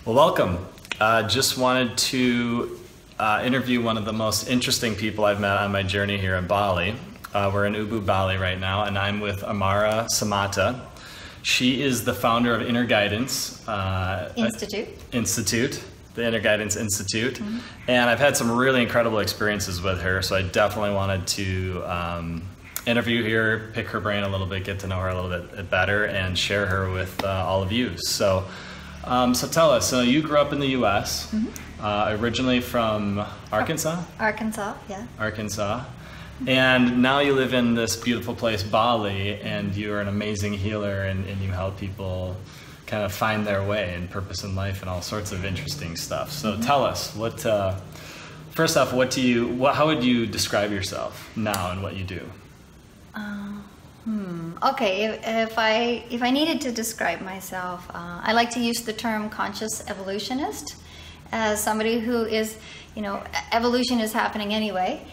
Well, welcome. Just wanted to interview one of the most interesting people I've met on my journey here in Bali. We're in Ubud, Bali right now, and I'm with Amara Samata. She is the founder of Inner Guidance Institute, the Inner Guidance Institute. Mm-hmm. And I've had some really incredible experiences with her, so I definitely wanted to interview her, pick her brain a little bit, get to know her a little bit better, and share her with all of you. So tell us, so you grew up in the U.S., mm-hmm. Originally from Arkansas? Arkansas, yeah. Arkansas. And now you live in this beautiful place, Bali, and you're an amazing healer, and you help people kind of find their way and purpose in life and all sorts of interesting stuff. So mm-hmm. Tell us, first off, how would you describe yourself now and what you do? Okay, if I needed to describe myself, I like to use the term conscious evolutionist as somebody who is, evolution is happening anyway,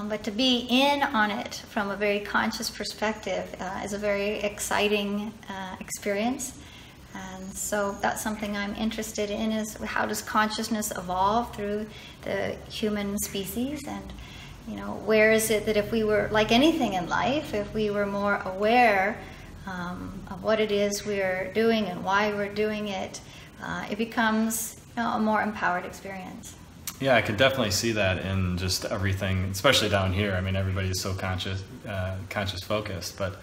but to be in on it from a very conscious perspective is a very exciting experience. And so that's something I'm interested in, is how does consciousness evolve through the human species, and where is it that if we were, like anything in life, if we were more aware of what it is we're doing and why we're doing it, it becomes a more empowered experience. Yeah, I could definitely see that in just everything, especially down here. I mean, everybody's so conscious focused, but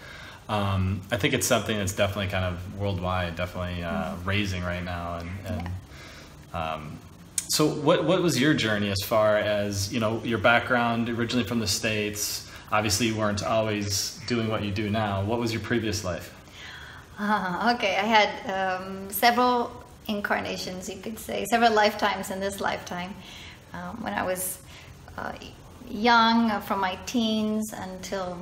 I think it's something that's definitely kind of worldwide, definitely raising right now. So what was your journey as far as, your background originally from the States? Obviously you weren't always doing what you do now. What was your previous life? Okay, I had several incarnations, you could say, several lifetimes in this lifetime. When I was young, from my teens until,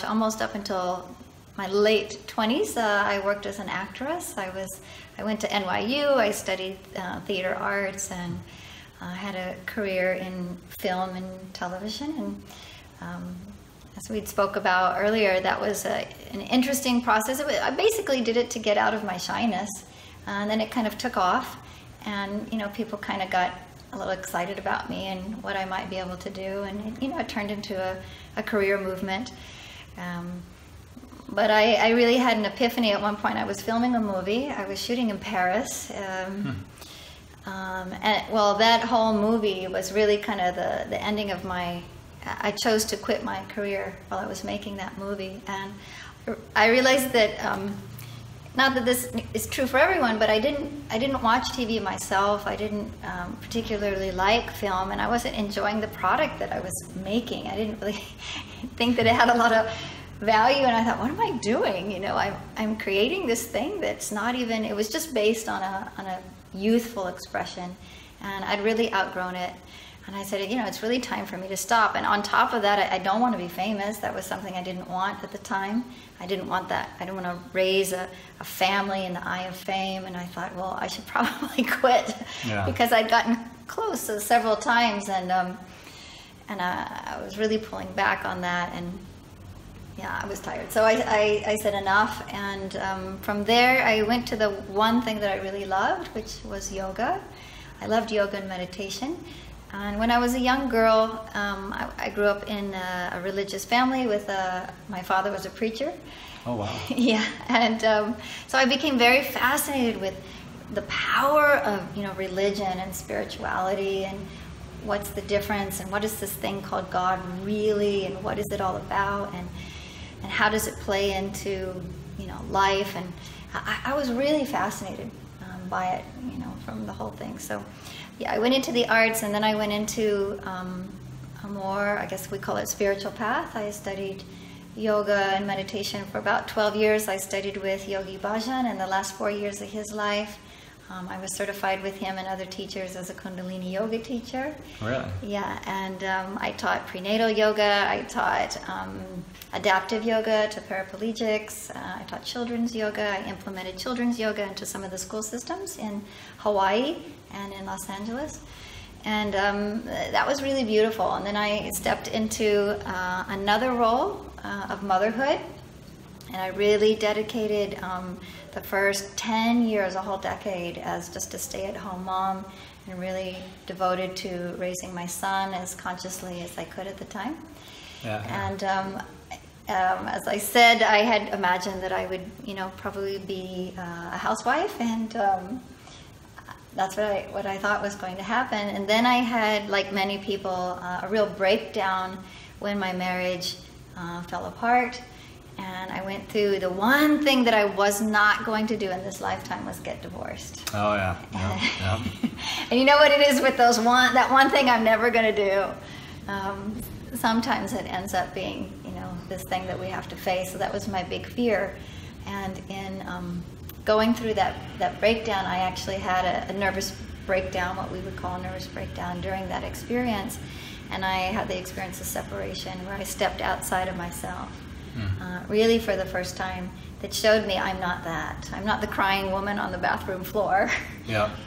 almost up until my late 20s, I worked as an actress. I went to NYU, I studied theater arts, and had a career in film and television. And as we spoke about earlier, that was an interesting process. I basically did it to get out of my shyness, and then it kind of took off, and people kind of got a little excited about me and what I might be able to do, and it turned into a career movement. But I really had an epiphany at one point. I was filming a movie. I was shooting in Paris. And that whole movie was really kind of the ending of I chose to quit my career while I was making that movie. And I realized that, not that this is true for everyone, but I didn't watch TV myself. I didn't particularly like film, and I wasn't enjoying the product that I was making. I didn't really think that it had a lot of value, and I thought, what am I doing? I'm creating this thing that's not even, it was just based on a youthful expression, and I'd really outgrown it. And I said, it's really time for me to stop. And on top of that, I don't want to be famous. That was something I didn't want at the time. I didn't want that. I didn't want to raise a family in the eye of fame. And I thought, well, I should probably quit, because I'd gotten close several times, and I was really pulling back on that, and I was tired. So I said enough, and from there I went to the one thing that I really loved, which was yoga. I loved yoga and meditation. And when I was a young girl, I grew up in a religious family with my father was a preacher. Oh, wow. Yeah, and so I became very fascinated with the power of religion and spirituality, and what's the difference, and what is this thing called God really, and what is it all about, and how does it play into life. And I was really fascinated by it, from the whole thing. So I went into the arts, and then I went into a more, I guess we call it, spiritual path. I studied yoga and meditation for about 12 years. I studied with Yogi Bhajan, and the last 4 years of his life I was certified with him and other teachers as a Kundalini yoga teacher. Really? Yeah, and I taught prenatal yoga. I taught adaptive yoga to paraplegics. I taught children's yoga. I implemented children's yoga into some of the school systems in Hawaii and in Los Angeles. And that was really beautiful. And then I stepped into another role of motherhood. And I really dedicated the first 10 years, a whole decade, as just a stay-at-home mom, and really devoted to raising my son as consciously as I could at the time. And as I said, I had imagined that I would, probably be a housewife, and that's what I thought was going to happen. And then I had, like many people, a real breakdown when my marriage fell apart. And I went through the one thing that I was not going to do in this lifetime was get divorced. Oh yeah. Yeah. And you know what it is with that one thing I'm never going to do. Sometimes it ends up being, this thing that we have to face. So that was my big fear. And in going through that breakdown, I actually had a nervous breakdown, what we would call a nervous breakdown during that experience. And I had the experience of separation where I stepped outside of myself. Really for the first time, that showed me I'm not that. I'm not the crying woman on the bathroom floor.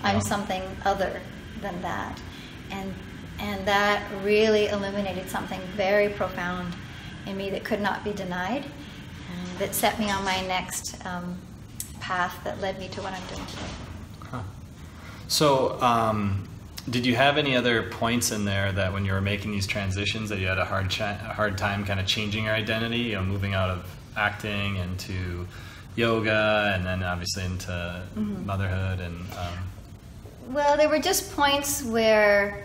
I'm something other than that. And that really illuminated something very profound in me that could not be denied, and that set me on my next path that led me to what I'm doing today. So, did you have any other points in there that when you were making these transitions that you had a hard time kind of changing your identity, moving out of acting into yoga and then obviously into motherhood and... Well, there were just points where,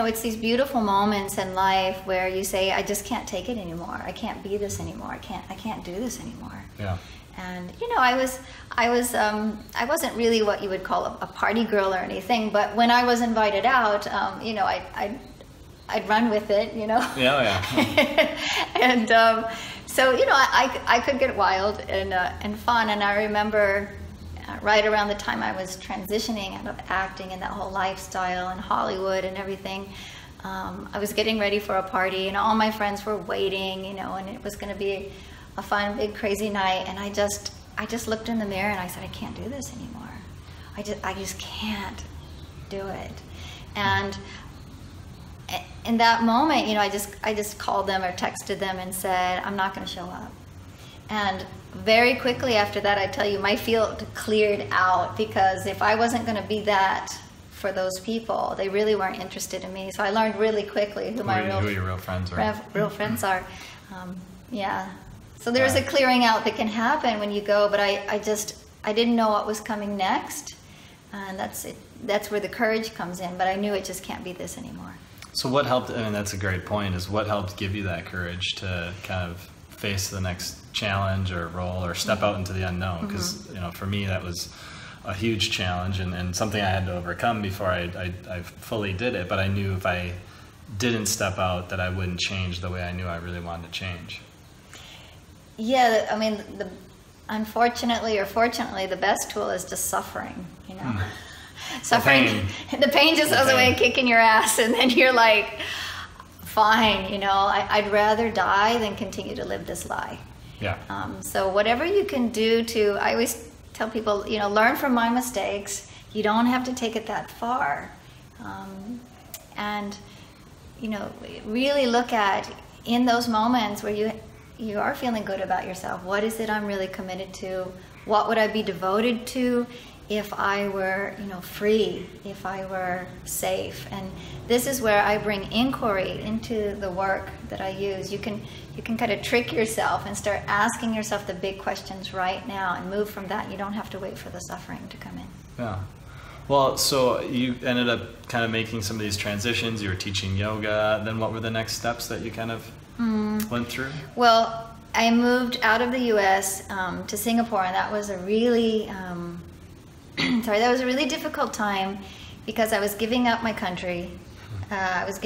it's these beautiful moments in life where you say, I just can't take it anymore. I can't be this anymore. I can't do this anymore. Yeah. And I wasn't really what you would call a party girl or anything, but when I was invited out, I'd run with it, Yeah. And so I could get wild and fun. And I remember right around the time I was transitioning out of acting and that whole lifestyle and Hollywood and everything, I was getting ready for a party, and all my friends were waiting, and it was going to be a fun, big, crazy night. And I just looked in the mirror and I said, I can't do this anymore. I just can't do it. And in that moment, I just called them or texted them and said, I'm not going to show up. And very quickly after that, I tell you, my field cleared out, because if I wasn't going to be that for those people, they really weren't interested in me. So I learned really quickly who your real friends are. Real friends are. So there's a clearing out that can happen when you go, but I didn't know what was coming next, and that's it. That's where the courage comes in. But I knew it just can't be this anymore. So what helped? I mean, that's a great point. Is what helped give you that courage to kind of face the next challenge or role or step out into the unknown? Because for me that was a huge challenge and something I had to overcome before I fully did it. But I knew if I didn't step out that I wouldn't change the way I knew I really wanted to change. Yeah, I mean, unfortunately or fortunately, the best tool is just suffering. Suffering. The pain just goes away, kicking your ass, and then you're like, fine. I'd rather die than continue to live this lie. Yeah. So whatever you can do I always tell people, learn from my mistakes. You don't have to take it that far, and really look at, in those moments where you are feeling good about yourself, what is it I'm really committed to? What would I be devoted to if I were, free, if I were safe? And this is where I bring inquiry into the work that I use. You can kind of trick yourself and start asking yourself the big questions right now and move from that. You don't have to wait for the suffering to come in. Yeah. Well, so you ended up kind of making some of these transitions. You were teaching yoga. Then what were the next steps that you kind of went through? Well, I moved out of the U.S. To Singapore, and that was a really that was a really difficult time, because I was giving up my country. I was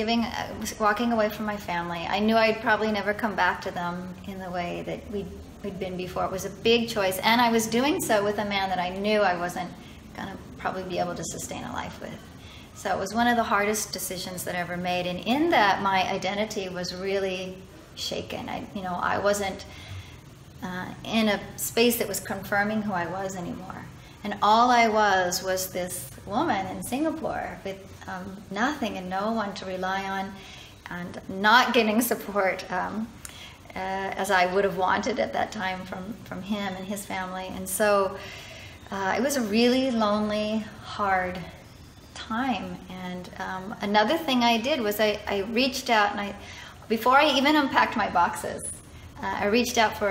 walking away from my family. I knew I'd probably never come back to them in the way that we'd been before. It was a big choice, and I was doing so with a man that I knew I wasn't going to probably be able to sustain a life with. So it was one of the hardest decisions that I ever made, and in that, my identity was really shaken. I wasn't in a space that was confirming who I was anymore. And all I was this woman in Singapore with nothing and no one to rely on, and not getting support. as I would have wanted at that time from him and his family. And so it was a really lonely, hard time. And another thing I did was I reached out, and before I even unpacked my boxes, I reached out for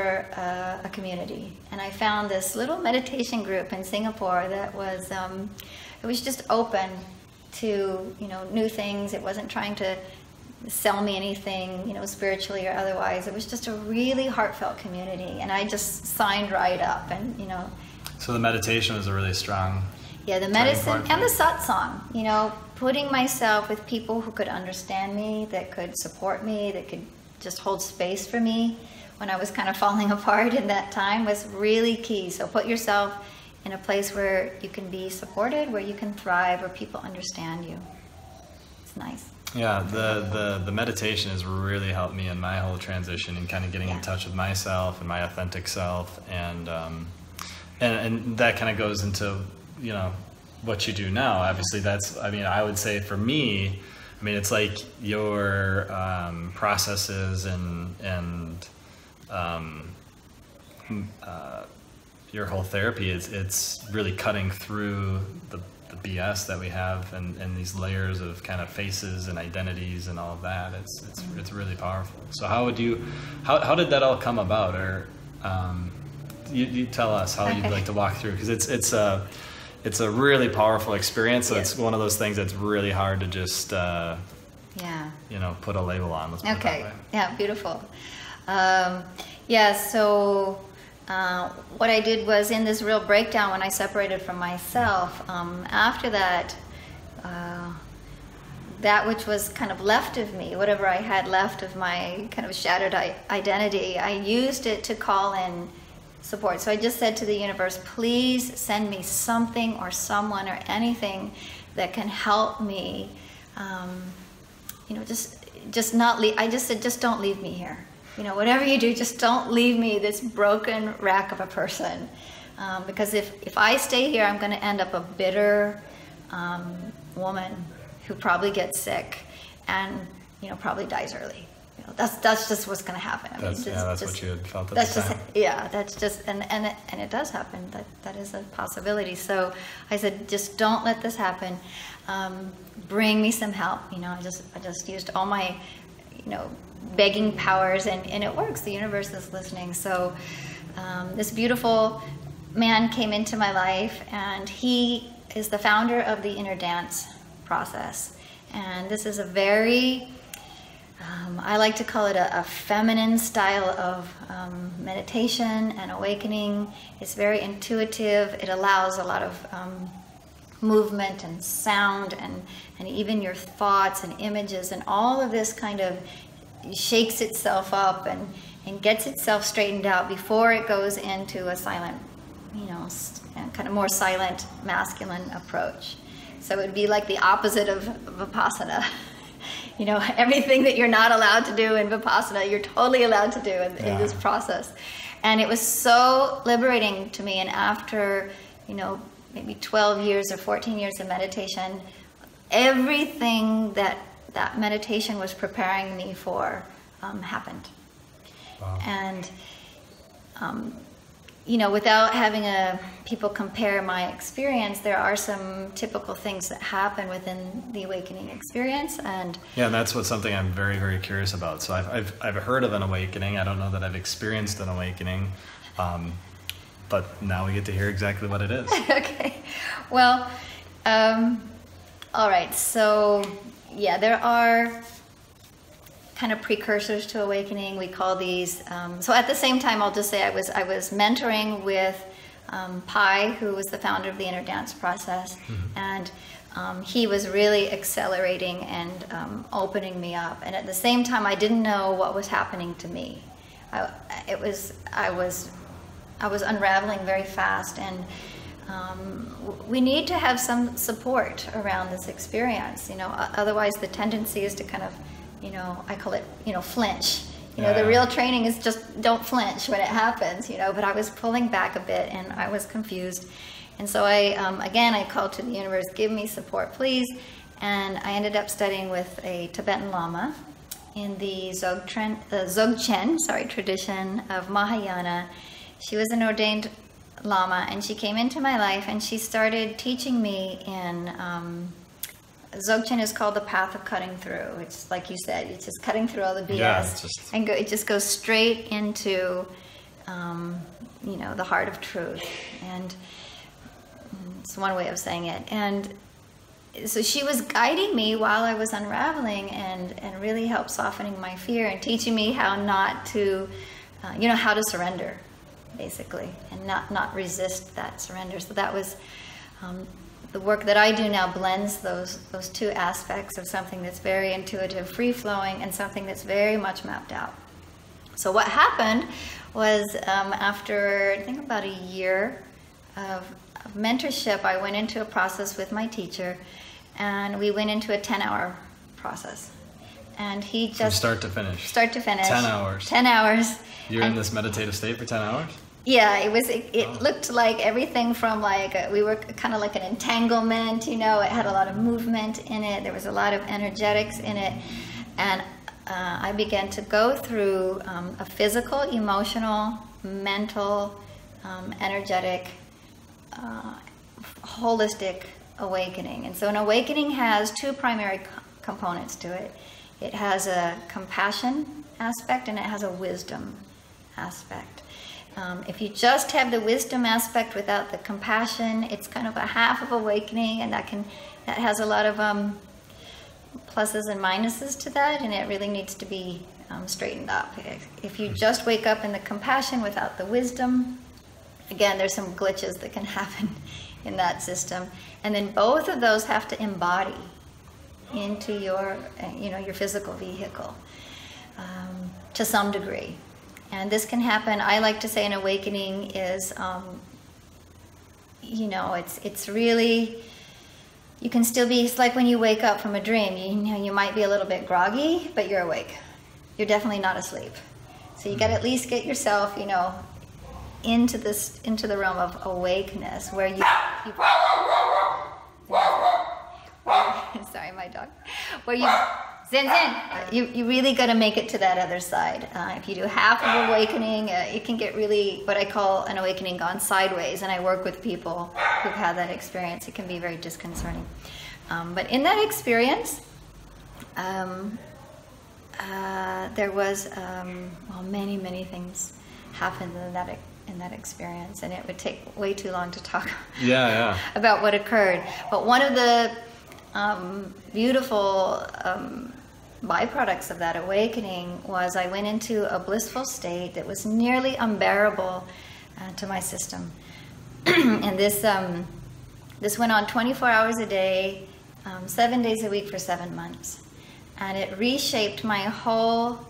a community, and I found this little meditation group in Singapore that was it was just open to new things. It wasn't trying to sell me anything, spiritually or otherwise. It was just a really heartfelt community, and I just signed right up. And So the meditation was a really strong. Yeah, the medicine and the satsang. Putting myself with people who could understand me, that could support me, that could just hold space for me when I was kind of falling apart in that time was really key. So put yourself in a place where you can be supported, where you can thrive, where people understand you. It's nice. Yeah, the meditation has really helped me in my whole transition and kind of getting in touch with myself and my authentic self, and that kind of goes into what you do now. Obviously, I would say for me, it's like your processes and your whole therapy. It's really cutting through the BS that we have and these layers of kind of faces and identities and all of that. It's really powerful. So how did that all come about? Or you tell us how you'd like to walk through, because it's a really powerful experience. So it's one of those things that's really hard to just put a label on. Let's put it that way. Yeah, beautiful. So what I did was, in this real breakdown when I separated from myself, after that, that which was kind of left of me, whatever I had left of my kind of shattered identity, I used it to call in support. So I just said to the universe, please send me something or someone or anything that can help me, just not leave. I just said, just don't leave me here. Whatever you do, just don't leave me this broken wreck of a person. Because if I stay here, I'm going to end up a bitter woman who probably gets sick and, probably dies early. That's just what's going to happen. That's what you had felt at the time. That's just, and it does happen. That is a possibility. So I said, just don't let this happen. Bring me some help. I just used all my, begging powers, and it works. The universe is listening. So this beautiful man came into my life, and he is the founder of the inner dance process. And this is a very, I like to call it a feminine style of meditation and awakening. It's very intuitive. It allows a lot of movement and sound and even your thoughts and images, and all of this kind of shakes itself up and gets itself straightened out before it goes into a silent, kind of more silent masculine approach. So it would be like the opposite of Vipassana. Everything that you're not allowed to do in Vipassana, you're totally allowed to do in this process. And it was so liberating to me. And after, maybe 12 years or 14 years of meditation, everything that meditation was preparing me for happened. Wow. And without having people compare my experience, there are some typical things that happen within the awakening experience. And that's something I'm very, very curious about. So I've heard of an awakening. I don't know that I've experienced an awakening, but now we get to hear exactly what it is. Okay. Well, all right. So there are kind of precursors to awakening. We call these. So at the same time, I'll just say I was mentoring with Pai, who was the founder of the inner dance process, and he was really accelerating and opening me up. And at the same time, I didn't know what was happening to me. I was unraveling very fast, and we need to have some support around this experience. Otherwise the tendency is to kind of, I call it, flinch. The real training is just don't flinch when it happens, but I was pulling back a bit and I was confused. And so I called to the universe, give me support, please. And I ended up studying with a Tibetan Lama. in the Dzogchen tradition of Mahayana. She was an ordained Lama, and she came into my life and she started teaching me in Dzogchen is called the path of cutting through. It's like you said, it's just cutting through all the BS, and it just goes straight into the heart of truth. And it's one way of saying it. And so she was guiding me while I was unraveling, and really helped softening my fear and teaching me how not to, how to surrender, basically, and not resist that surrender. So that was the work that I do now blends those two aspects of something that's very intuitive, free-flowing, and something that's very much mapped out. So what happened was after, I think, about a year of mentorship, I went into a process with my teacher, and we went into a 10-hour process. And he just... From start to finish. Start to finish. 10 hours. 10 hours. You're in this meditative state for 10 hours? Yeah, it looked like everything from we were kind of like an entanglement, it had a lot of movement in it, there was a lot of energetics in it, and I began to go through a physical, emotional, mental, energetic, holistic awakening. And so an awakening has two primary components to it. It has a compassion aspect and it has a wisdom aspect. If you just have the wisdom aspect without the compassion, it's kind of a half of awakening, and that has a lot of pluses and minuses to that, and it really needs to be straightened up. If you just wake up in the compassion without the wisdom, again, there's some glitches that can happen in that system, and then both of those have to embody into your physical vehicle to some degree. And this can happen. I like to say an awakening is, it's really, you can still be, it's like when you wake up from a dream, you might be a little bit groggy, but you're awake. You're definitely not asleep. So you got to at least get yourself, into the realm of awakeness, where you sorry, my dog. Where you you really got to make it to that other side. If you do half of awakening, it can get really what I call an awakening gone sideways. And I work with people who've had that experience. It can be very disconcerting. But in that experience, there was many things happened in that experience, and it would take way too long to talk about what occurred. But one of the beautiful byproducts of that awakening was I went into a blissful state that was nearly unbearable to my system. And this went on 24 hours a day, 7 days a week for 7 months. And it reshaped my whole,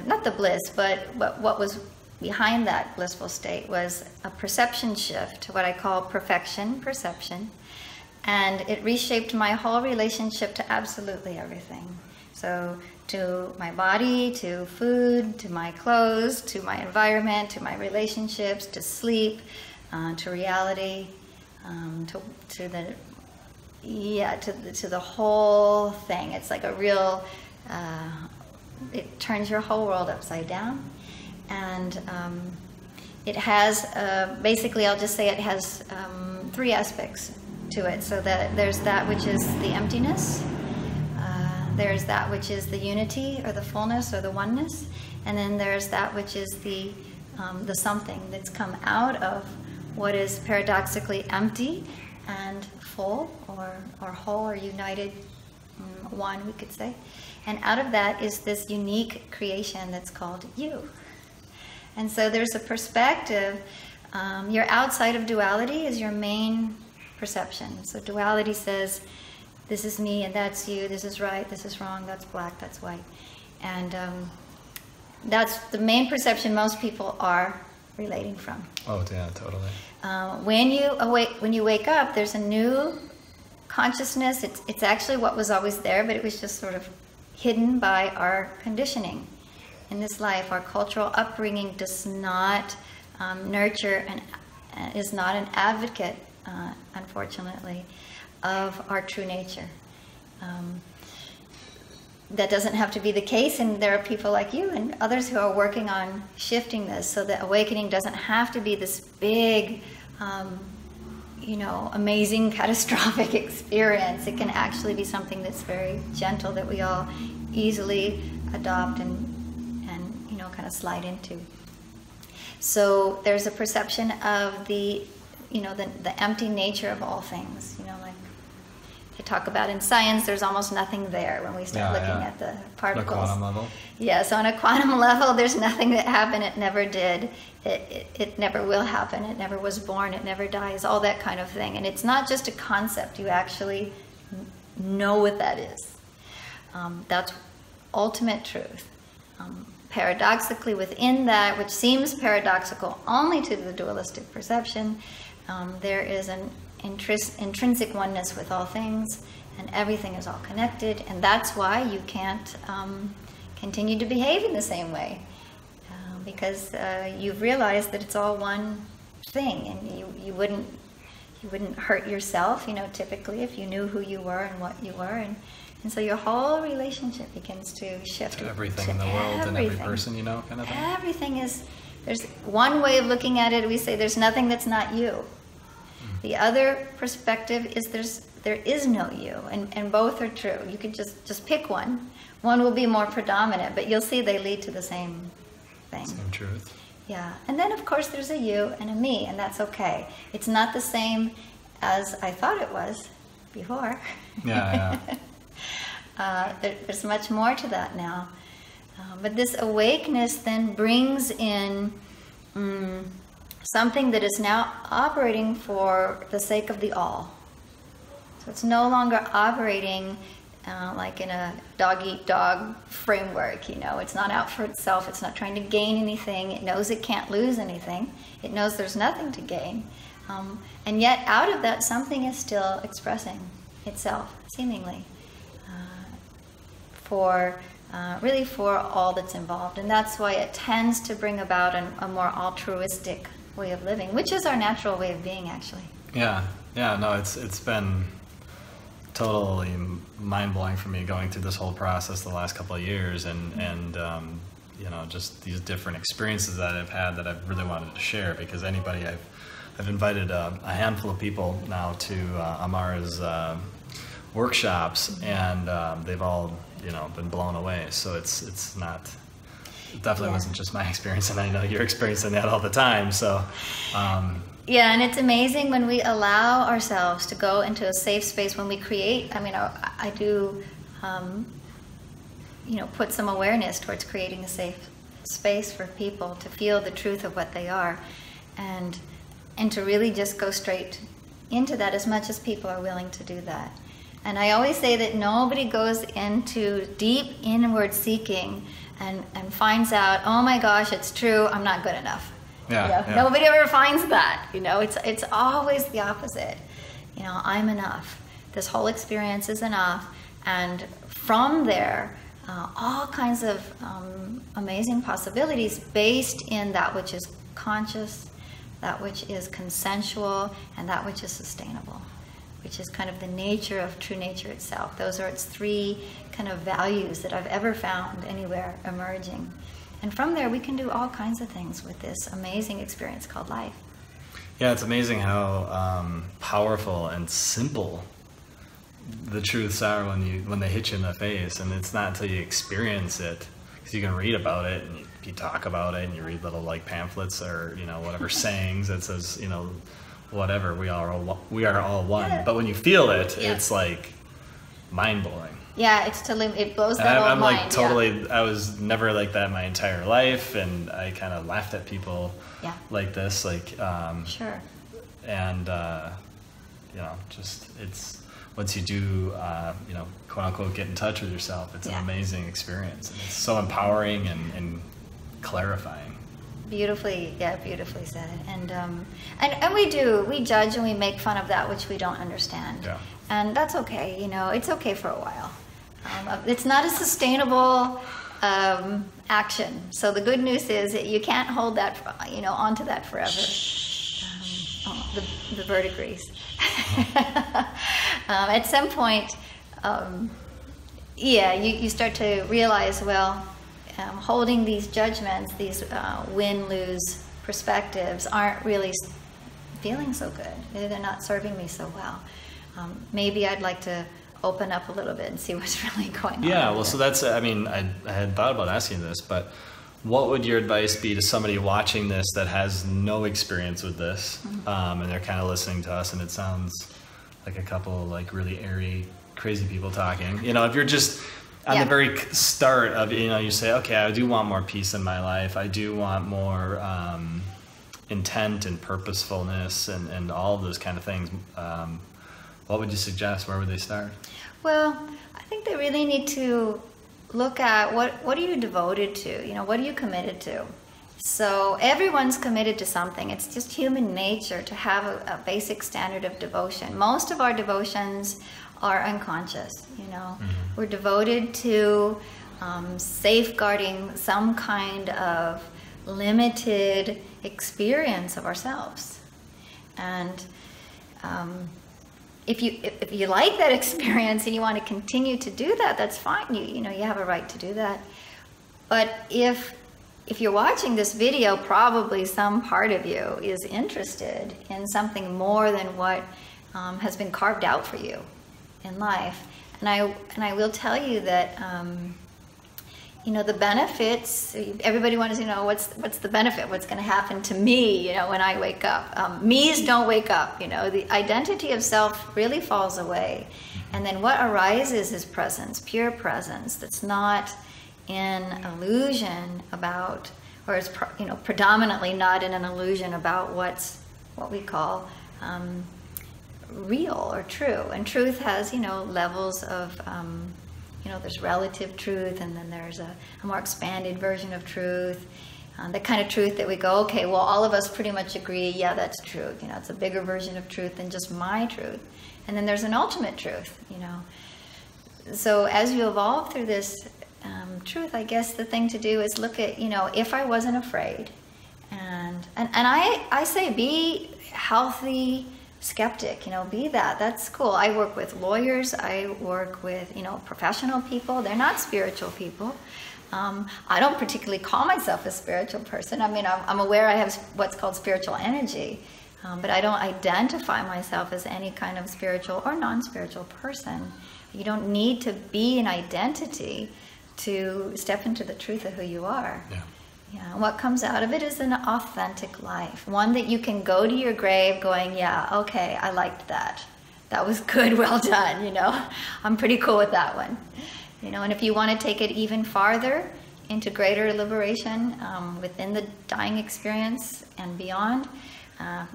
not the bliss, but what was behind that blissful state was a perception shift, what I call perfection perception. And it reshaped my whole relationship to absolutely everything. So to my body, to food, to my clothes, to my environment, to my relationships, to sleep, to reality, to the whole thing. It's like a real, it turns your whole world upside down. And it has, basically I'll just say it has 3 aspects to it. So that there's that which is the emptiness, there's that which is the unity or the fullness or the oneness, and then there's that which is the something that's come out of what is paradoxically empty and full, or whole, or united, one, we could say. And out of that is this unique creation that's called you. And so there's a perspective, your outside of duality is your main perception. So duality says, this is me and that's you, this is right, this is wrong, that's black, that's white. And that's the main perception most people are relating from. Oh, yeah, totally. When you wake up, there's a new consciousness. It's actually what was always there, but it was just sort of hidden by our conditioning in this life. Our cultural upbringing does not nurture and is not an advocate, unfortunately, of our true nature. that doesn't have to be the case, and there are people like you and others who are working on shifting this so that awakening doesn't have to be this big, amazing, catastrophic experience. It can actually be something that's very gentle that we all easily adopt and kind of slide into. So there's a perception of the empty nature of all things. Like they talk about in science, there's almost nothing there when we start looking at the particles. The quantum level. Yeah, so on a quantum level, there's nothing that happened. It never did. It never will happen. It never was born. It never dies. All that kind of thing. And it's not just a concept. You actually know what that is. That's ultimate truth. Paradoxically, within that, which seems paradoxical only to the dualistic perception, there is an intrinsic oneness with all things, and everything is all connected, and that's why you can't continue to behave in the same way, because you've realized that it's all one thing, and you wouldn't hurt yourself, typically if you knew who you were and what you were, and so your whole relationship begins to shift to everything in the world and every person, kind of thing. Everything is, there's one way of looking at it, we say there's nothing that's not you. The other perspective is there is no you, and both are true. You could just pick one. One will be more predominant, but you'll see they lead to the same thing. Same truth. Yeah, and then of course there's a you and a me, and that's okay. It's not the same as I thought it was before. Yeah. There's much more to that now. But this awakeness then brings in something that is now operating for the sake of the all. So it's no longer operating like in a dog-eat-dog framework, It's not out for itself. It's not trying to gain anything. It knows it can't lose anything. It knows there's nothing to gain. And yet out of that, something is still expressing itself, seemingly. Really for all that's involved. And that's why it tends to bring about a more altruistic way of living, which is our natural way of being, actually. Yeah, no, it's been totally mind-blowing for me going through this whole process the last couple of years, and just these different experiences that I've had that I've really wanted to share, because I've invited a handful of people now to Amara's workshops, and they've all been blown away. So it definitely wasn't just my experience, and I know you're experiencing that all the time. So yeah, and it's amazing when we allow ourselves to go into a safe space, when we create. I do put some awareness towards creating a safe space for people to feel the truth of what they are, and to really just go straight into that, as much as people are willing to do that. And I always say that nobody goes into deep inward seeking and finds out, oh my gosh, it's true, I'm not good enough. Yeah. Nobody ever finds that. It's always the opposite. I'm enough. This whole experience is enough. And from there, all kinds of amazing possibilities based in that which is conscious, that which is consensual, and that which is sustainable, which is kind of the nature of true nature itself. Those are its three kind of values that I've ever found anywhere emerging. And from there, we can do all kinds of things with this amazing experience called life. Yeah, it's amazing how powerful and simple the truths are when they hit you in the face. And it's not until you experience it, because you can read about it and you talk about it and you read little pamphlets or whatever sayings that says whatever, we are all one. Yeah. But when you feel it, it's mind-blowing. Yeah, it blows that whole mind. I was never like that my entire life, and I kind of laughed at people like this, sure. And it's once you do, quote unquote, get in touch with yourself, it's an amazing experience. And it's so empowering and clarifying. Beautifully said. And we judge and we make fun of that which we don't understand. Yeah. And that's okay, it's okay for a while. It's not a sustainable action. So the good news is that you can't hold that, onto that forever. The verdigris. At some point, yeah, you start to realize, well, holding these judgments, these win-lose perspectives aren't really feeling so good. They're not serving me so well. Maybe I'd like to open up a little bit and see what's really going on. Yeah, well, so that's, I mean, I had thought about asking this, but what would your advice be to somebody watching this that has no experience with this, and they're kind of listening to us, and it sounds like a couple like really airy, crazy people talking. You know, if you're just on the very start of, you know, you say, okay, I do want more peace in my life. I do want more intent and purposefulness and all of those kind of things. What would you suggest? Where would they start? Well, I think they really need to look at what are you devoted to? You know, what are you committed to? So everyone's committed to something. It's just human nature to have a basic standard of devotion. Most of our devotions are unconscious, you know. We're devoted to safeguarding some kind of limited experience of ourselves. And if you like that experience and you want to continue to do that, that's fine. You know, you have a right to do that. But if you're watching this video, probably some part of you is interested in something more than what has been carved out for you in life. And I will tell you that you know, the benefits, everybody wants to know what's the benefit, what's going to happen to me, you know, when I wake up. Me's don't wake up, you know, the identity of self really falls away. And then what arises is presence, pure presence, that's not in illusion about, or is, you know, predominantly not in an illusion about what we call real or true. And truth has, you know, levels of, you know, there's relative truth, and then there's a more expanded version of truth. The kind of truth that we go, okay, well, all of us pretty much agree, yeah, that's true. You know, it's a bigger version of truth than just my truth. And then there's an ultimate truth, you know. So as you evolve through this truth, I guess the thing to do is look at, you know, if I wasn't afraid, and I say be healthy skeptic, you know, be that. That's cool. I work with lawyers. I work with, you know, professional people. They're not spiritual people. I don't particularly call myself a spiritual person. I mean, I'm aware I have what's called spiritual energy, but I don't identify myself as any kind of spiritual or non-spiritual person. You don't need to be an identity to step into the truth of who you are. Yeah. Yeah, and what comes out of it is an authentic life, one that you can go to your grave going, yeah, okay, I liked that. That was good, well done, you know. I'm pretty cool with that one. You know, and if you want to take it even farther into greater liberation within the dying experience and beyond, you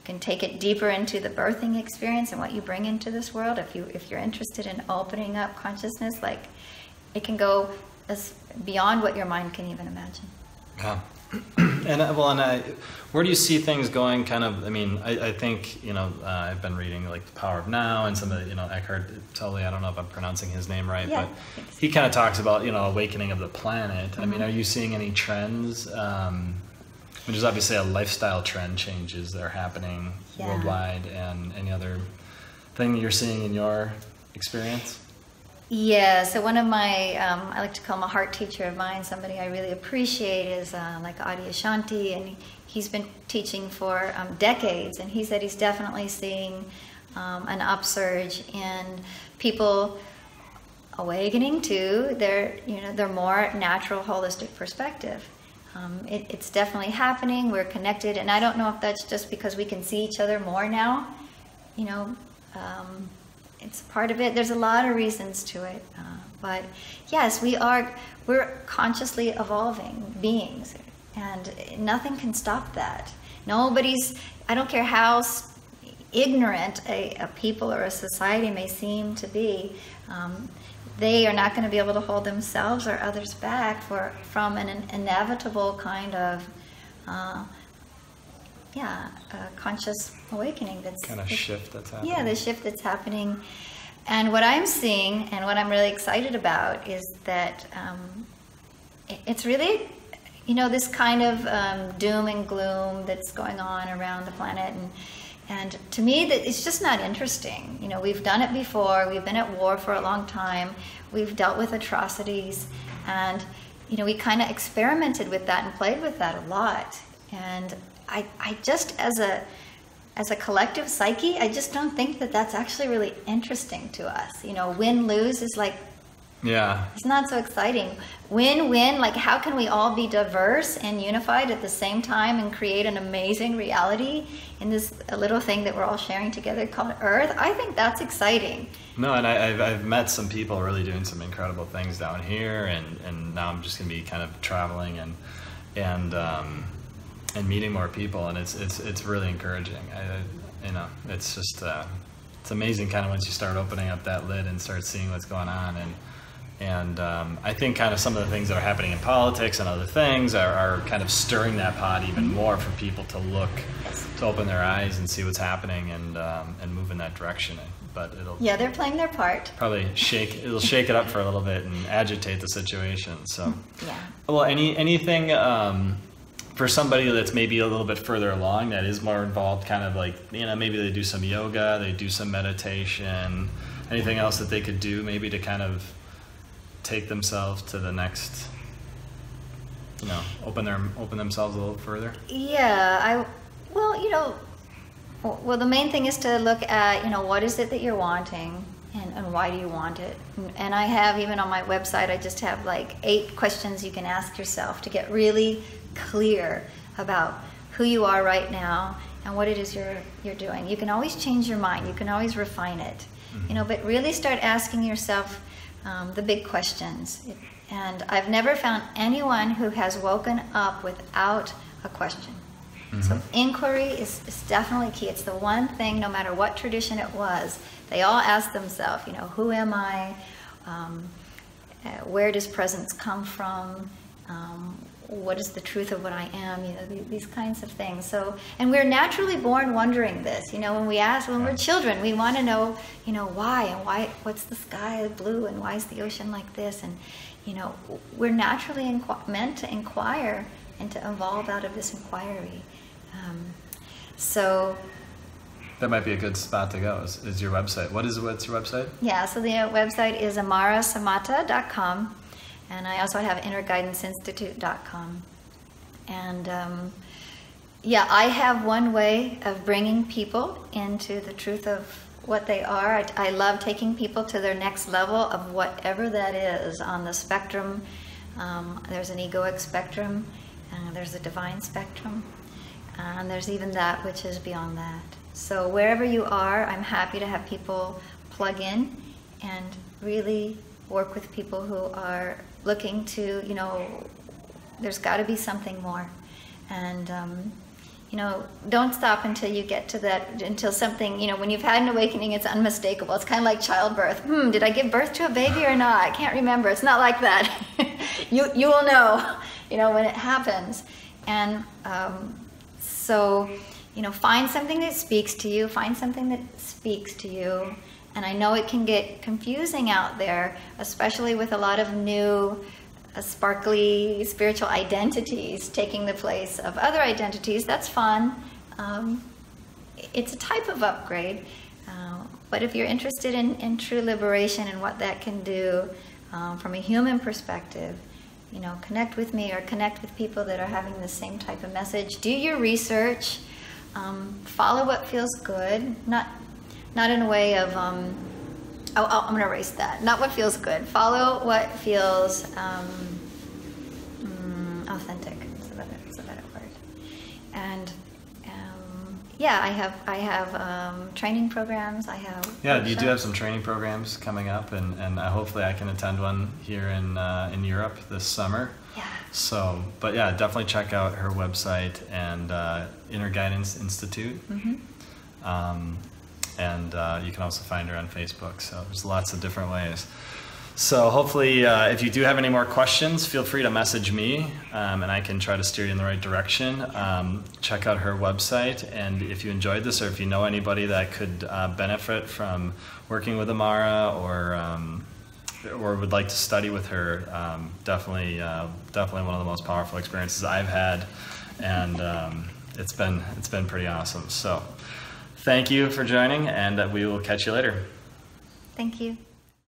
can take it deeper into the birthing experience and what you bring into this world. If you're interested in opening up consciousness, like, it can go as beyond what your mind can even imagine. Yeah. Where do you see things going? Kind of, I mean, I think, you know, I've been reading like The Power of Now and some of the, you know, Eckhart Tolle, I don't know if I'm pronouncing his name right, yeah, but he kind of talks about, you know, awakening of the planet. I mean, are you seeing any trends? There's obviously a lifestyle trend changes that are happening worldwide, and any other thing you're seeing in your experience? Yeah, so one of my, I like to call him a heart teacher of mine, somebody I really appreciate, is like Adi Ashanti, and he's been teaching for decades, and he said he's definitely seeing an upsurge in people awakening to their more natural, holistic perspective. It's definitely happening. We're connected, and I don't know if that's just because we can see each other more now, you know. It's part of it. There's a lot of reasons to it, but yes, we're consciously evolving beings, and nothing can stop that. I don't care how ignorant a people or a society may seem to be, they are not going to be able to hold themselves or others back from an inevitable kind of conscious awakening. That's kind of shift that's happening. Yeah, the shift that's happening. And what I'm seeing and what I'm really excited about is that it's really, you know, this kind of doom and gloom that's going on around the planet, And to me, that it's just not interesting. You know, we've done it before. We've been at war for a long time. We've dealt with atrocities, and you know, we kind of experimented with that and played with that a lot. And I just, as a collective psyche, I just don't think that that's actually really interesting to us. You know, win-lose is like, yeah, it's not so exciting. Win-win, like how can we all be diverse and unified at the same time and create an amazing reality in this little thing that we're all sharing together called Earth? I think that's exciting. No, and I've met some people really doing some incredible things down here, and now I'm just going to be kind of traveling and meeting more people, and it's really encouraging. You know, it's just it's amazing kind of once you start opening up that lid and start seeing what's going on, and I think kind of some of the things that are happening in politics and other things are kind of stirring that pot even more for people to look, to open their eyes and see what's happening and move in that direction. But they're playing their part. Probably it'll shake it up for a little bit and agitate the situation. So yeah. Well, anything for somebody that's maybe a little bit further along, that is more involved, kind of like, you know, maybe they do some yoga, they do some meditation, anything else that they could do maybe to kind of take themselves to the next, you know, open themselves a little further? Yeah, well, the main thing is to look at, you know, what is it that you're wanting and why do you want it? And I have, even on my website, I just have like 8 questions you can ask yourself to get really clear about who you are right now and what it is you're doing. You can always change your mind. You can always refine it, you know, but really start asking yourself the big questions. And I've never found anyone who has woken up without a question. So inquiry is definitely key. It's the one thing, no matter what tradition it was, they all ask themselves, you know, who am I? Where does presence come from? What is the truth of what I am? You know, these kinds of things. So, and we're naturally born wondering this. You know, when we're children, we want to know, you know, why, what's the sky blue, and why is the ocean like this? And, you know, we're naturally meant to inquire and to evolve out of this inquiry. So that might be a good spot to go, is your website. What's your website? Yeah, so the website is amarasamata.com, and I also have innerguidanceinstitute.com. And I have one way of bringing people into the truth of what they are. I love taking people to their next level of whatever that is on the spectrum. There's an egoic spectrum, there's a divine spectrum, and there's even that which is beyond that. So wherever you are, I'm happy to have people plug in and really work with people who are looking to, you know, there's got to be something more. And, you know, don't stop until you get to that, until something, you know, when you've had an awakening, it's unmistakable. It's kind of like childbirth. Did I give birth to a baby or not? I can't remember. It's not like that. You will know, you know, when it happens. And so, you know, find something that speaks to you, And I know it can get confusing out there, especially with a lot of new, sparkly spiritual identities taking the place of other identities. That's fun. It's a type of upgrade. But if you're interested in true liberation and what that can do from a human perspective, you know, connect with me or connect with people that are having the same type of message. Do your research. Follow what feels good. Not in a way of, I'm going to erase that. Not what feels good. Follow what feels authentic. It's a better word. And I have training programs. I have workshops. You do have some training programs coming up, and hopefully I can attend one here in Europe this summer. Yeah. So, but yeah, definitely check out her website and Inner Guidance Institute. And you can also find her on Facebook. So there's lots of different ways. So hopefully, if you do have any more questions, feel free to message me, and I can try to steer you in the right direction. Check out her website, and if you enjoyed this, or if you know anybody that could benefit from working with Amara, or would like to study with her, definitely one of the most powerful experiences I've had, and it's been pretty awesome. So. thank you for joining, and we will catch you later. Thank you.